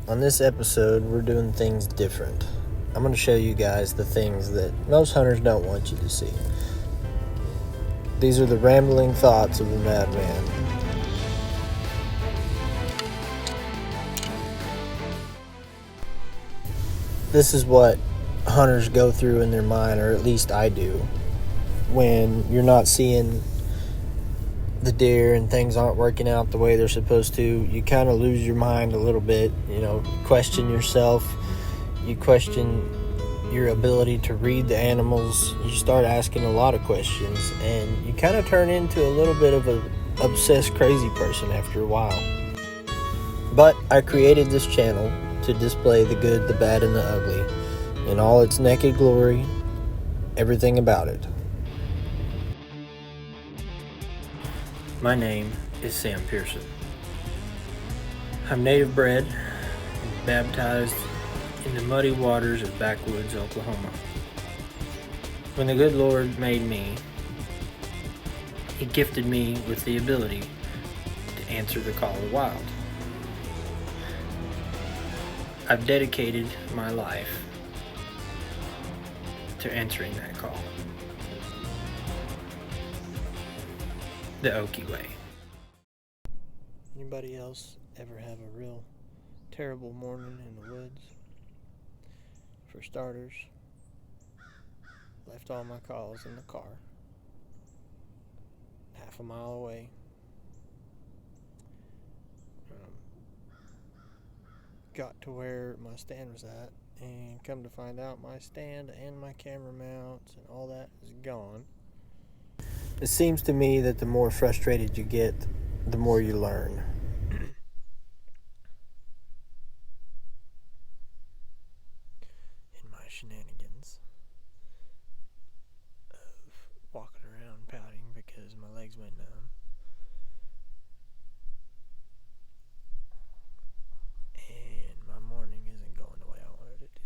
On this episode, we're doing things different. I'm going to show you guys the things that most hunters don't want you to see. These are the rambling thoughts of a madman. This is what hunters go through in their mind, or at least I do, when you're not seeing the deer and things aren't working out the way they're supposed to. You kind of lose your mind a little bit, you question yourself, you question your ability to read the animals, you start asking a lot of questions, and you kind of turn into a little bit of an obsessed crazy person after a while. But I created this channel to display the good, the bad, and the ugly in all its naked glory, everything about it. My name is Sam Pearson. I'm native bred and baptized in the muddy waters of backwoods, Oklahoma. When the good Lord made me, He gifted me with the ability to answer the call of the wild. I've dedicated my life to answering that call. The Okie way. Anybody else ever have a real terrible morning in the woods? For starters, left all my calls in the car, half a mile away. Got to where my stand was at, and come to find out my stand and my camera mounts and all that is gone. It seems to me that the more frustrated you get, the more you learn. In my shenanigans of walking around pouting because my legs went numb, and my morning isn't going the way I wanted it to,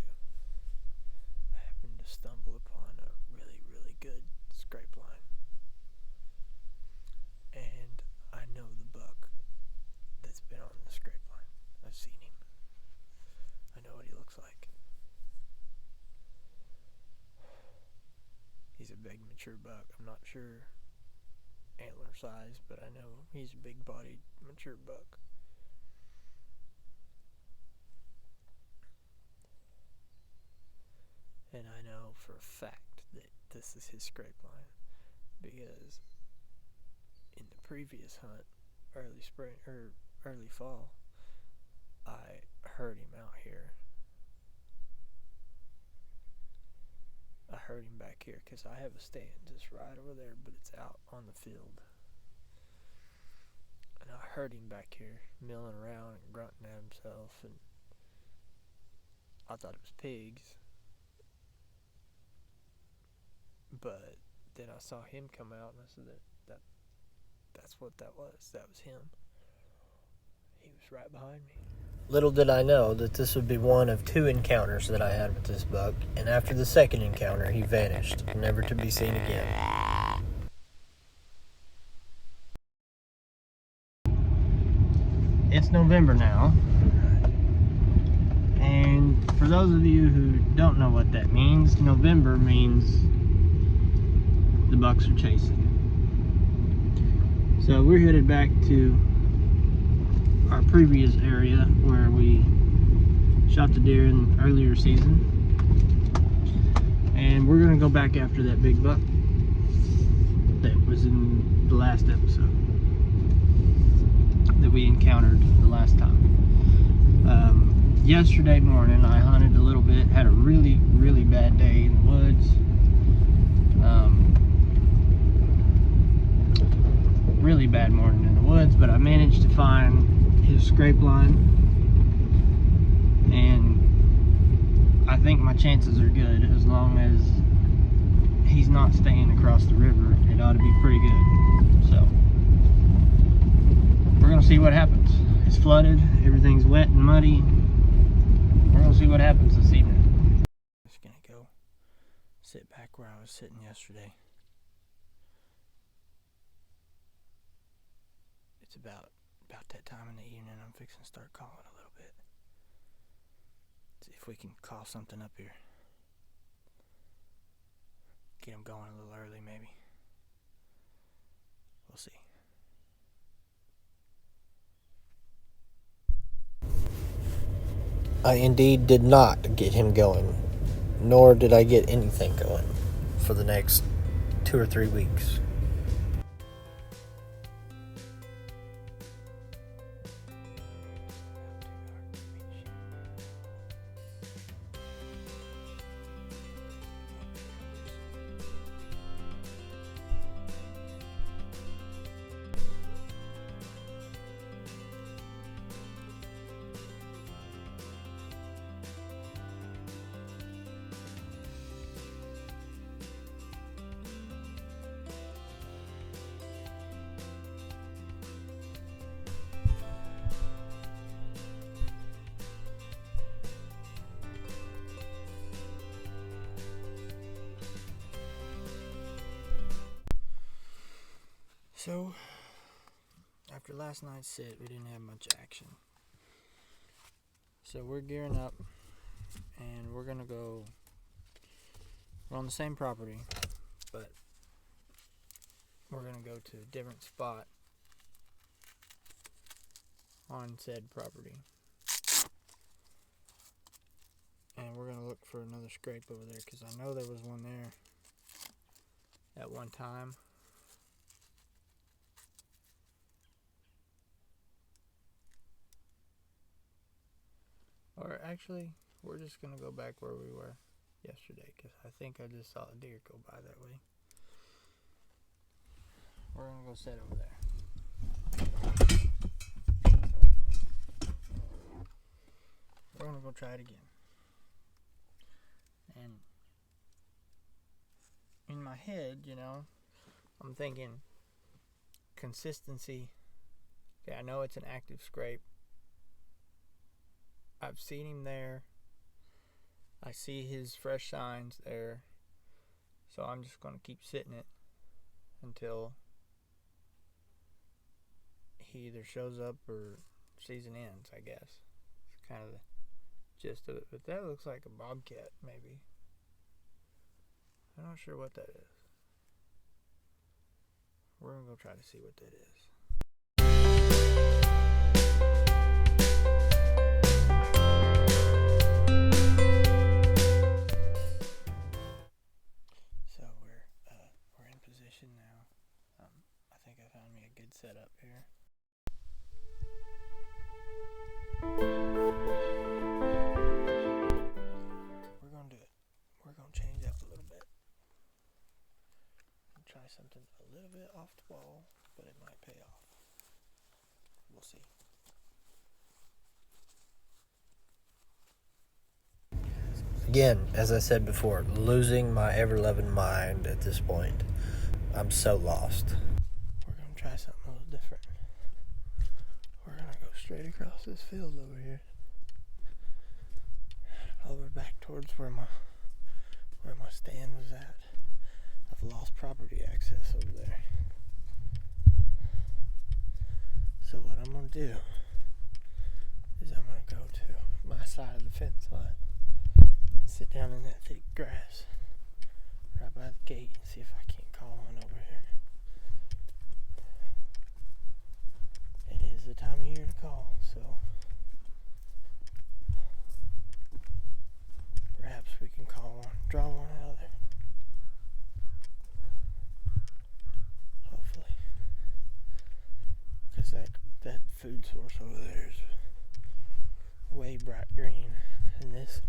I happened to stumble upon a really, really good scrape line. And I know the buck that's been on the scrape line. I've seen him. I know what he looks like. He's a big, mature buck. I'm not sure antler size, but I know he's a big-bodied, mature buck. And I know for a fact that this is his scrape line because in the previous hunt, early spring or early fall, I heard him out here. I heard him back here because I have a stand just right over there, but it's out on the field. And I heard him back here milling around and grunting at himself, and I thought it was pigs. But then I saw him come out, and I said that's what that was. That was him. He was right behind me. Little did I know that this would be one of two encounters that I had with this buck, and after the second encounter, he vanished, never to be seen again. It's November now, and for those of you who don't know what that means, November means the bucks are chasing. So we're headed back to our previous area where we shot the deer in the earlier season, and we're going to go back after that big buck that was in the last episode that we encountered the last time. Yesterday morning I hunted a little bit, had a really, really bad day in the woods. Really bad morning in the woods, but I managed to find his scrape line, and I think my chances are good as long as he's not staying across the river. It ought to be pretty good. So we're gonna see what happens. It's flooded, everything's wet and muddy. We're gonna see what happens this evening. I'm just gonna go sit back where I was sitting yesterday. It's about that time in the evening. I'm fixing to start calling a little bit. if we can call something up here. Get him going a little early, maybe. We'll see. I indeed did not get him going, nor did I get anything going for the next 2 or 3 weeks. So, after last night's sit, we didn't have much action. So we're gearing up, and we're gonna go. We're on the same property, but we're gonna go to a different spot on said property. And we're gonna look for another scrape over there, because I know there was one there at one time. Or actually, we're just going to go back where we were yesterday, because I think I just saw a deer go by that way. We're going to go sit over there. We're going to go try it again. And in my head, I'm thinking consistency. Okay, I know it's an active scrape. I've seen him there. I see his fresh signs there. So I'm just going to keep sitting it until he either shows up or season ends, I guess. It's kind of the gist of it. But that looks like a bobcat, maybe. I'm not sure what that is. We're going to go try to see what that is. Now, I think I found me a good setup here. We're gonna do it. We're gonna change up a little bit. Try something a little bit off the wall, but it might pay off. We'll see. Again, as I said before, losing my ever-loving mind at this point. I'm so lost. We're going to try something a little different. We're going to go straight across this field over here. Over back towards where my stand was at. I've lost property access over there. So what I'm going to do is I'm going to go to my side of the fence line and sit down in that thick grass right by the gate and see if I can't call one over here. It is the time of year to call, so perhaps we can call one, draw one out of there. Hopefully. Because that food source over there is way bright green, and this,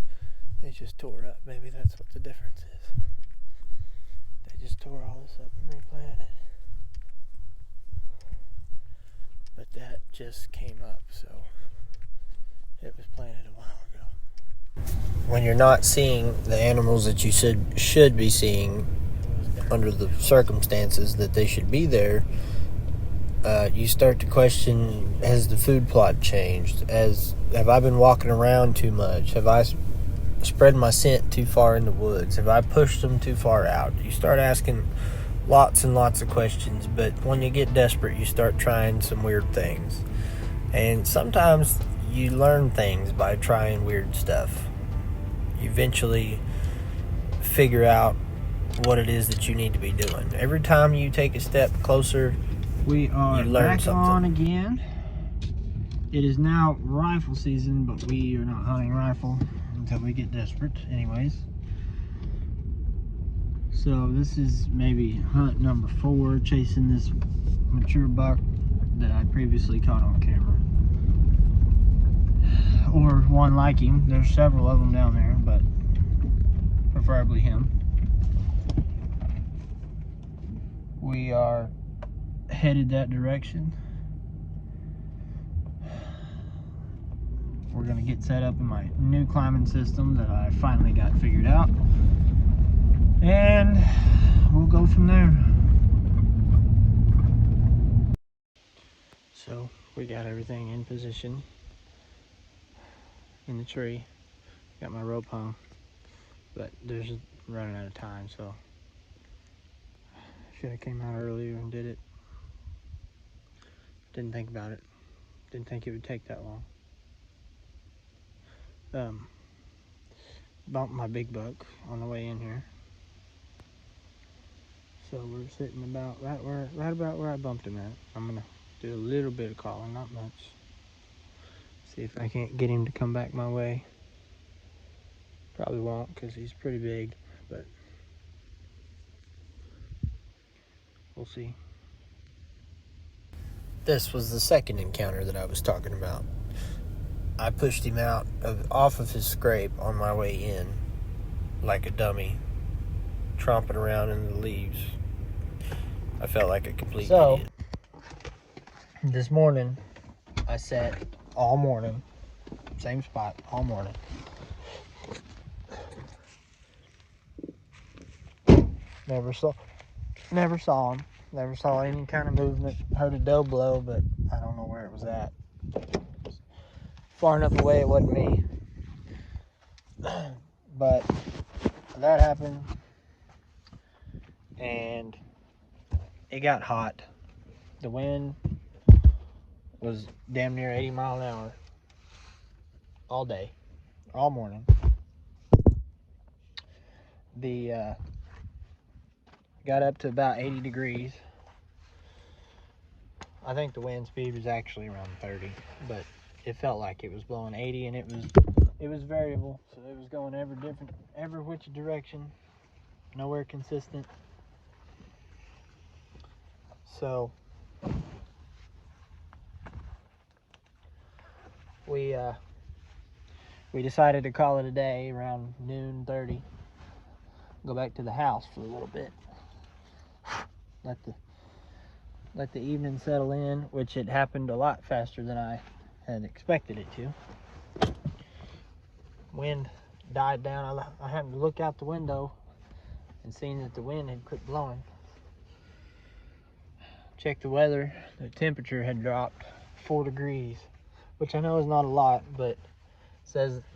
they just tore up. Maybe that's what the difference is. They just tore all this up and replanted it. But that just came up, so it was planted a while ago. When you're not seeing the animals that you should be seeing under the circumstances that they should be there, you start to question, has the food plot changed? Have I been walking around too much? Have I spread my scent too far in the woods? Have I pushed them too far out? You start asking lots and lots of questions, but when you get desperate, you start trying some weird things. And sometimes you learn things by trying weird stuff. eventually figure out what it is that you need to be doing. Every time you take a step closer, we are you learn back something. on again. It is now rifle season, but we are not hunting rifle until we get desperate anyways. So this is maybe hunt number 4, chasing this mature buck that I previously caught on camera. Or one like him. There's several of them down there, but preferably him. We are headed that direction. We're gonna get set up in my new climbing system that I finally got figured out, and we'll go from there. So we got everything in position in the tree. Got my rope hung, but there's running out of time, so should have came out earlier and did it. Didn't think about it. Didn't think it would take that long. Bumped my big buck on the way in here. So we're sitting about right about where I bumped him at. I'm gonna do a little bit of calling, not much. See if I can't get him to come back my way. Probably won't, because he's pretty big, but we'll see. This was the second encounter that I was talking about. I pushed him out off of his scrape on my way in like a dummy, tromping around in the leaves. I felt like a complete idiot. This morning, I sat all morning, same spot all morning. Never saw him. Never saw any kind of movement. Heard a doe blow, but I don't know where it was at. Far enough away, it wasn't me. But that happened, and it got hot. The wind was damn near 80 miles an hour all day, all morning. The got up to about 80 degrees. I think the wind speed was actually around 30, but it felt like it was blowing 80, and it was variable, so it was going every which direction, nowhere consistent. So we decided to call it a day around noon 30. Go back to the house for a little bit. Let the evening settle in, which it happened a lot faster than I had expected it to. Wind died down. I happened to look out the window and seen that the wind had quit blowing. Checked the weather. The temperature had dropped 4 degrees, which I know is not a lot, but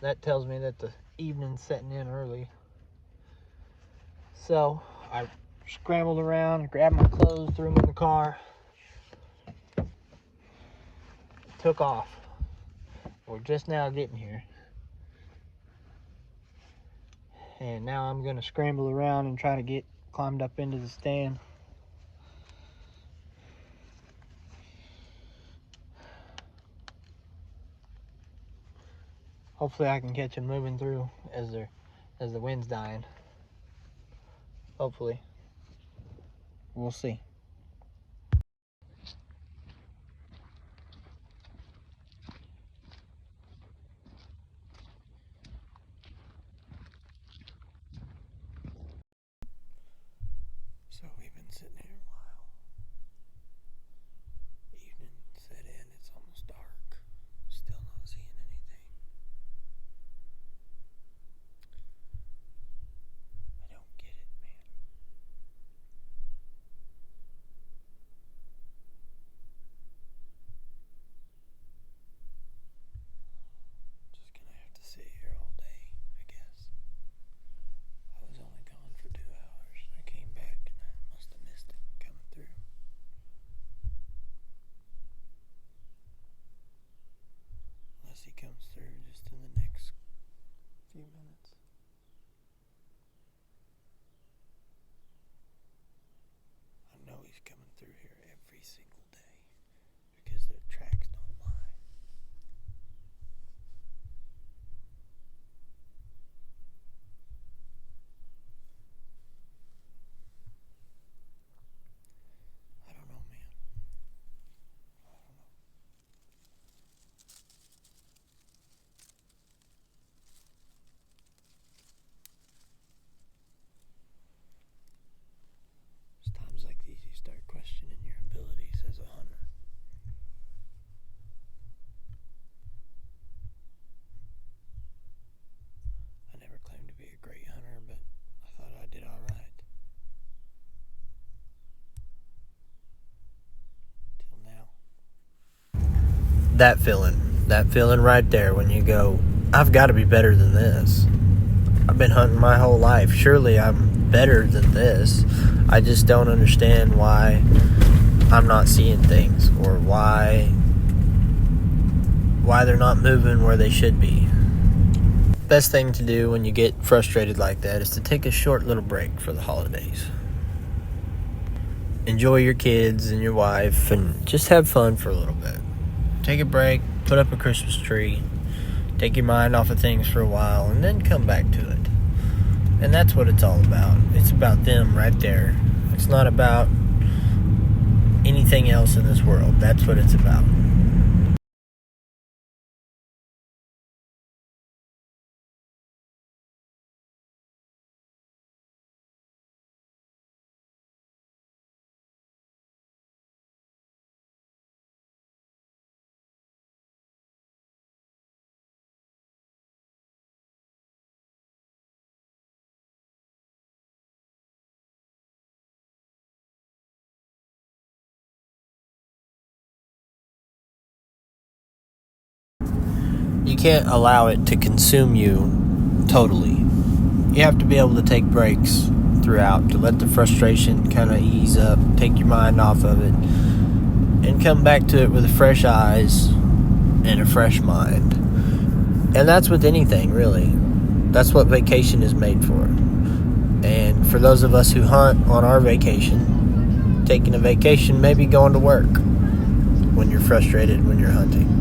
that tells me that the evening's setting in early. So I scrambled around, grabbed my clothes, threw them in the car, took off. We're just now getting here, and now I'm gonna scramble around and try to get climbed up into the stand. Hopefully I can catch them moving through as the wind's dying. Hopefully. We'll see. So we've been sitting here a while. Evening set in, it's almost dark. Still not seeing anything. I don't get it, man. That feeling right there when you go, I've got to be better than this. I've been hunting my whole life. Surely I'm better than this. I just don't understand why I'm not seeing things, or why they're not moving where they should be. Best thing to do when you get frustrated like that is to take a short little break for the holidays. Enjoy your kids and your wife and just have fun for a little bit. Take a break, put up a Christmas tree, take your mind off of things for a while, and then come back to it. And that's what it's all about. It's about them right there. It's not about anything else in this world. That's what it's about. You can't allow it to consume you totally. You have to be able to take breaks throughout to let the frustration kind of ease up, take your mind off of it, and come back to it with fresh eyes and a fresh mind. And that's with anything, really. That's what vacation is made for. And for those of us who hunt on our vacation, taking a vacation may be going to work when you're frustrated when you're hunting.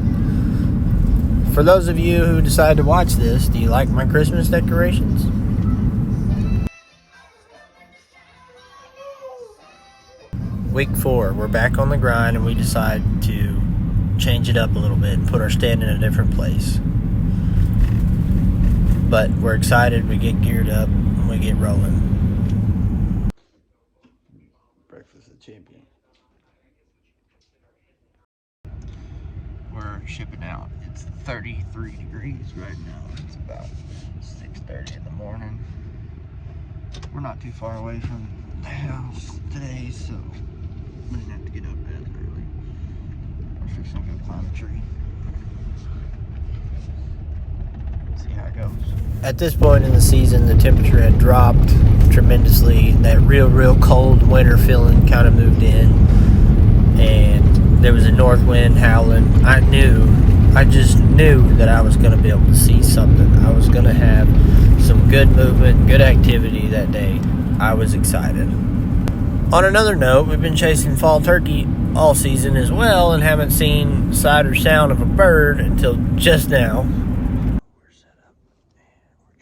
For those of you who decide to watch this, do you like my Christmas decorations? Week 4, we're back on the grind, and we decide to change it up a little bit and put our stand in a different place. But we're excited, we get geared up, and we get rolling. Breakfast of champion. We're shipping out. It's 33 degrees right now. It's about 6:30 in the morning. We're not too far away from the house today, so we didn't have to get up as early. We're fixing to go climb a tree. See how it goes. At this point in the season, the temperature had dropped tremendously. That real cold winter feeling kind of moved in, and there was a north wind howling. I just knew that I was going to be able to see something. I was going to have some good movement, good activity that day. I was excited. On another note, we've been chasing fall turkey all season as well and haven't seen sight or sound of a bird until just now.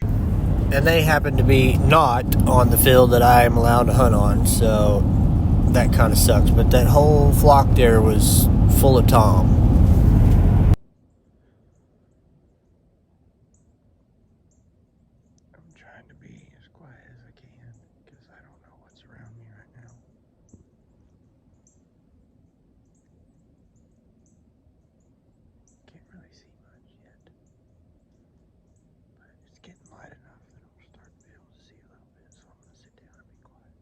And they happen to be not on the field that I am allowed to hunt on, so that kind of sucks. But that whole flock there was full of tom. I'm trying to be as quiet as I can because I don't know what's around me right now. Can't really see much yet, but it's getting light enough that I'm starting to be able to see a little bit, so I'm going to sit down and be quiet.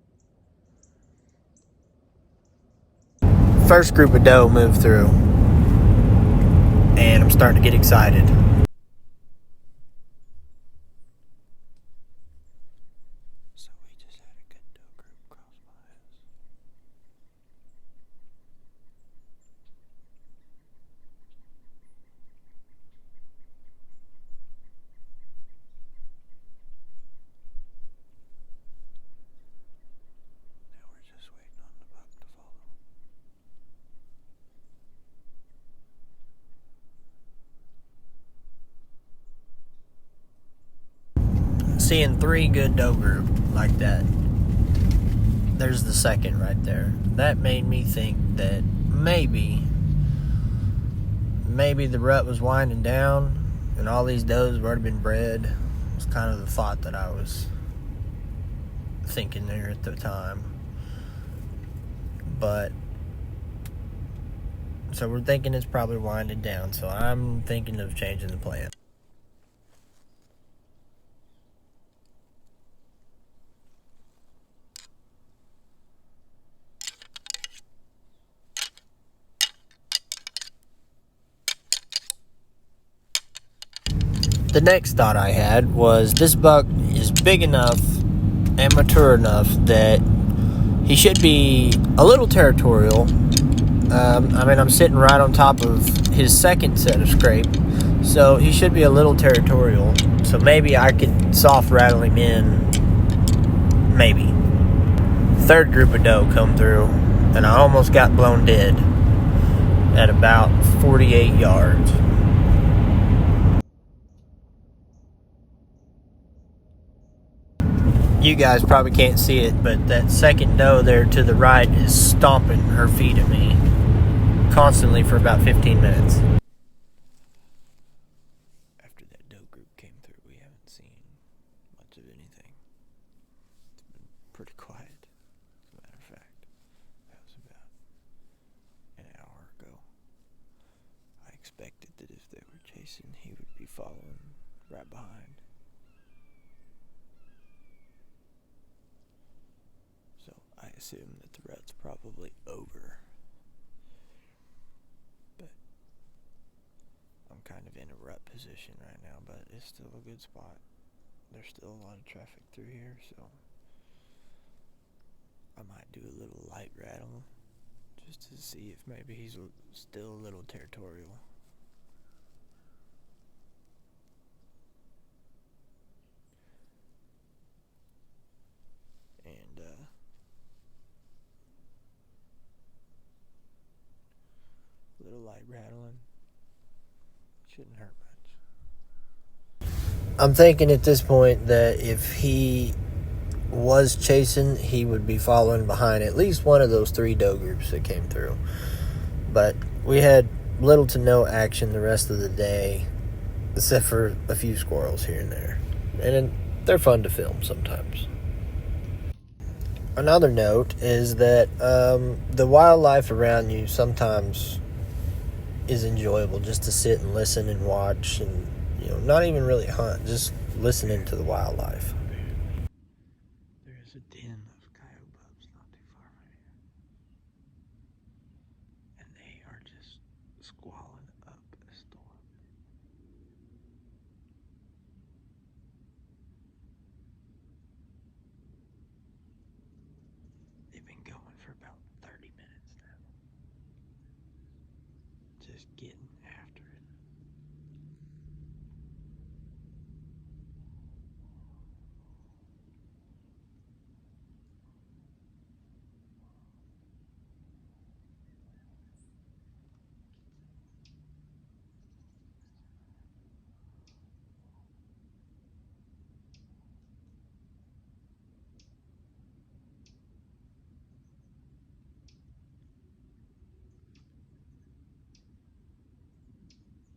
First group of doe moved through, and I'm starting to get excited. So we just had a good doe group cross by us. Now we're just waiting on the buck to follow. Seeing 3 good doe group like that. There's the second right there. That made me think that maybe the rut was winding down and all these does have already been bred. It's kind of the thought that I was thinking there at the time. But so we're thinking it's probably winding down, so I'm thinking of changing the plan. The next thought I had was this buck is big enough and mature enough that he should be a little territorial. I'm sitting right on top of his second set of scrape, so he should be a little territorial. So maybe I could soft rattle him in, maybe. Third group of doe come through, and I almost got blown dead at about 48 yards. You guys probably can't see it, but that second doe there to the right is stomping her feet at me constantly for about 15 minutes. After that doe group came through, we haven't seen much of anything. It's been pretty quiet, as a matter of fact. That was about an hour ago. I expected that if they were chasing, he would be following right behind. So I assume that the rut's probably over. But I'm kind of in a rut position right now, but it's still a good spot. There's still a lot of traffic through here, so I might do a little light rattle just to see if maybe he's still a little territorial. And a little light rattling shouldn't hurt much. I'm thinking at this point that if he was chasing, he would be following behind at least one of those 3 doe groups that came through. But we had little to no action the rest of the day, except for a few squirrels here and there. And they're fun to film sometimes. Another note is that the wildlife around you sometimes is enjoyable, just to sit and listen and watch, and not even really hunt, just listening to the wildlife. There is a den of coyote pups not too far from here, and they are just squalling up a storm. They've been going for about 30 minutes now, just getting after it.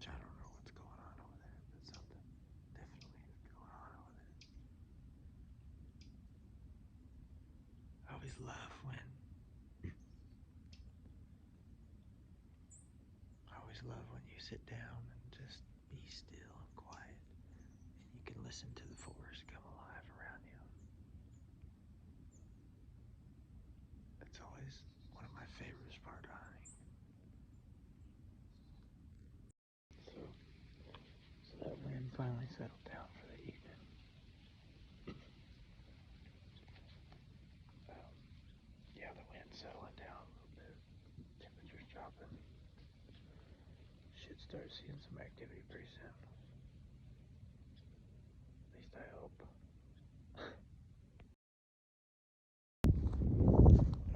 I don't know what's going on over there, but something definitely is going on over there. I always love when you sit down and just be still and quiet, and you can listen to the forest come alive around you. It's always one of my favorite parts of hunting. So that wind finally settled down for the evening. Yeah, the wind's settling down a little bit. Temperature's dropping. Should start seeing some activity pretty soon. At least I hope.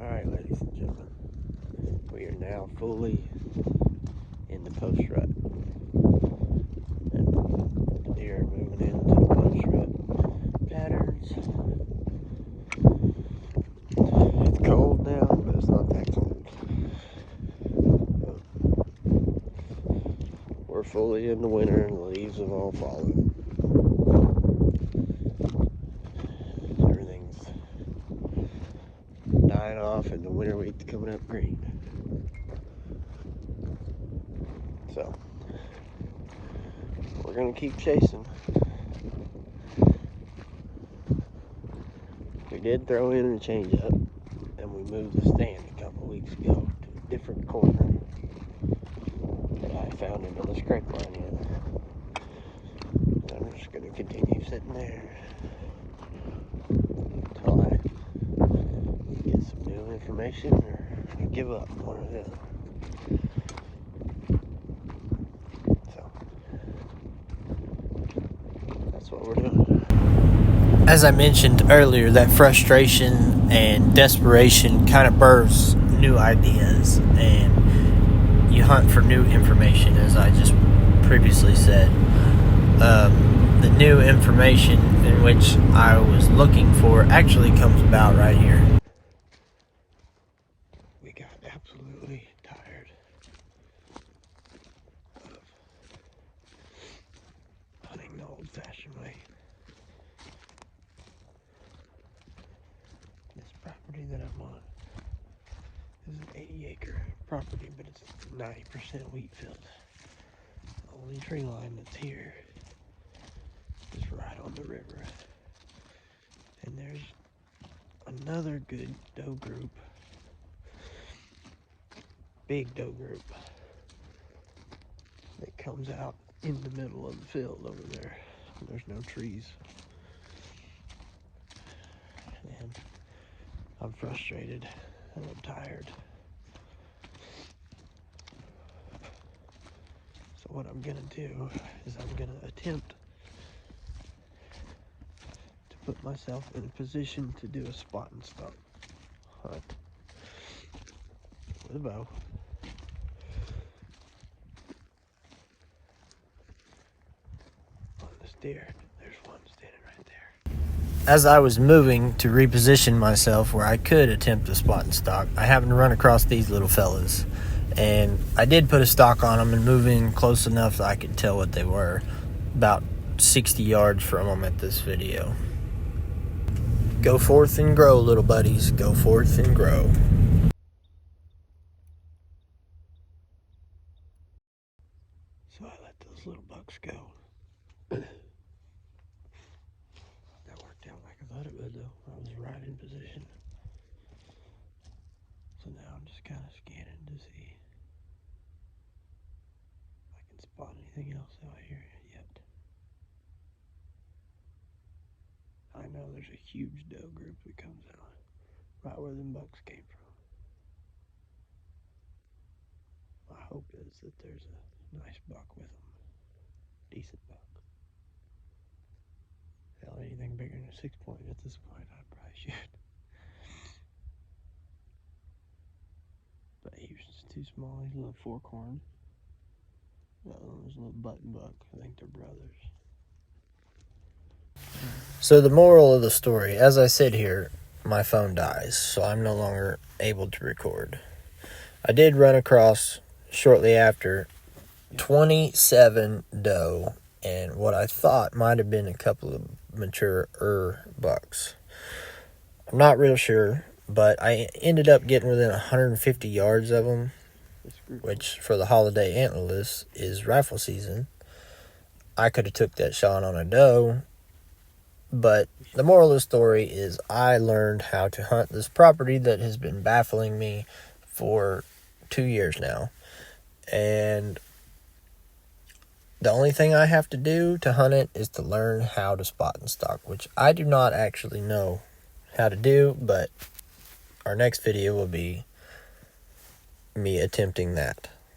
Alright, ladies and gentlemen, we are now fully in the post rut. And the deer are moving into the post rut patterns. It's cold now, but it's not that cold. We're fully in the winter and the leaves have all fallen. Everything's dying off and the winter wheat's coming up green. So we're gonna keep chasing. We did throw in a change up, and we moved the stand a couple weeks ago to a different corner that I found another scrape line in. And sitting there until I get some new information or give up, one or the other. So that's what we're doing. As I mentioned earlier, that frustration and desperation kind of births new ideas, and you hunt for new information, as I just previously said. The new information in which I was looking for actually comes about right here. We got absolutely tired of hunting the old-fashioned way. This property that I'm on is an 80-acre property, but it's 90% wheat field. The only tree line that's here is right on the river. And there's another good doe group, big doe group, that comes out in the middle of the field over there. There's no trees. And I'm frustrated and I'm tired. So what I'm gonna do is I'm gonna attempt to put myself in a position to do a spot and stalk hunt with a bow. On this deer, there's one standing right there. As I was moving to reposition myself where I could attempt a spot and stock, I happened to run across these little fellas. And I did put a stock on them and move in close enough that I could tell what they were. About 60 yards from them at this video. Go forth and grow, little buddies. Go forth and grow. So I let those little bucks go. That worked out like I thought it would, though. I was right in position. So now I'm just kind of scanning to see if I can spot anything else out here yet. I know there's a huge doe group that comes out right where them bucks came from. My hope is that there's a nice buck with them. Decent buck. Hell, anything bigger than a 6-point at this point, I'd probably shoot. But he was just too small. He's a little forkhorn. The other one was a little button buck. I think they're brothers. So the moral of the story, as I sit here, my phone dies, so I'm no longer able to record. I did run across, shortly after, 27 doe and what I thought might have been a couple of mature bucks. I'm not real sure, but I ended up getting within 150 yards of them, which for the holiday antlerless is rifle season. I could have took that shot on a doe, but the moral of the story is I learned how to hunt this property that has been baffling me for 2 years now. And the only thing I have to do to hunt it is to learn how to spot and stalk, which I do not actually know how to do, but our next video will be me attempting that.